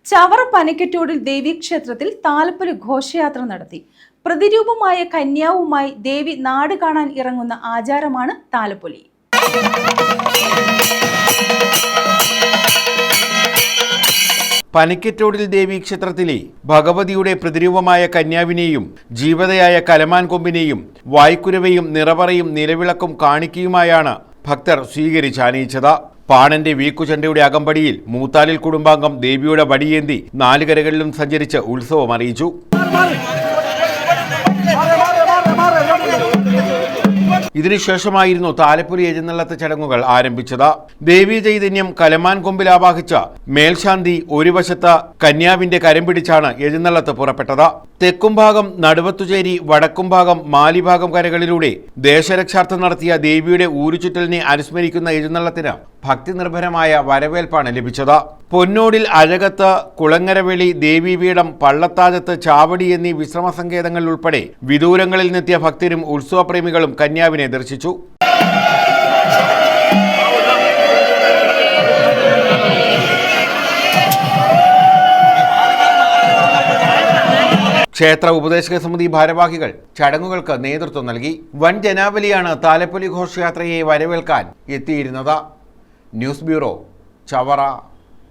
ചവറ പനക്കറ്റോടിൽ ദേവീക്ഷേത്രത്തിൽ താലപ്പൊലി ഘോഷയാത്ര നടത്തി. പ്രതിരൂപമായ കന്യാവുമായി ദേവി നാട് കാണാൻ ഇറങ്ങുന്ന ആചാരമാണ് താലപ്പൊലി. പനക്കറ്റോടിൽ ദേവീക്ഷേത്രത്തിലെ ഭഗവതിയുടെ പ്രതിരൂപമായ കന്യാവിനെയും ജീവതയായ കലമാൻ കൊമ്പിനെയും വായ്ക്കുരവയും നിറവറയും നിലവിളക്കും കാണിക്കയുമായാണ് ഭക്തർ സ്വീകരിച്ചാനയിച്ചത്. പാണന്റെ വീക്കുചണ്ടയുടെ അകമ്പടിയിൽ മൂത്താലിൽ കുടുംബാംഗം ദേവിയുടെ വടിയേന്തി നാലുകരകളിലും സഞ്ചരിച്ച് ഉത്സവം അറിയിച്ചു. ഇതിനുശേഷമായിരുന്നു താലപ്പൊലി എഴുന്നള്ളത്ത് ചടങ്ങുകൾ ആരംഭിച്ചത്. ദേവീ ചൈതന്യം കലമാൻ കൊമ്പിൽ ആവാഹിച്ച മേൽശാന്തി ഒരു വശത്ത് കന്യാവിന്റെ കരം പിടിച്ചാണ് എഴുന്നള്ളത്ത് പുറപ്പെട്ടത്. തെക്കുംഭാഗം നടുവത്തുചേരി, വടക്കുംഭാഗം മാലിഭാഗം കരകളിലൂടെ ദേശരക്ഷാർത്ഥം നടത്തിയ ദേവിയുടെ ഊരുചുറ്റലിനെ അനുസ്മരിക്കുന്ന എഴുന്നള്ളത്തിന് ഭക്തിനിർഭരമായ വരവേൽപ്പാണ് ലഭിച്ചത്. പൊന്നോടിൽ അഴകത്ത്, കുളങ്ങരവെളി, ദേവീപീഠം, പള്ളത്താജത്ത്, ചാവടി എന്നീ വിശ്രമ സങ്കേതങ്ങളിൽ ഉൾപ്പെടെ വിദൂരങ്ങളിൽ നിന്നെത്തിയ ഭക്തരും ഉത്സവപ്രേമികളും കന്യാവിനെ ദർശിച്ചു. ക്ഷേത്ര ഉപദേശക സമിതി ഭാരവാഹികൾ ചടങ്ങുകൾക്ക് നേതൃത്വം നൽകി. വൻ ജനാവലിയാണ് താലപ്പൊലി ഘോഷയാത്രയെ വരവേൽക്കാൻ എത്തിയിരുന്നത്. News bureau, Chavara.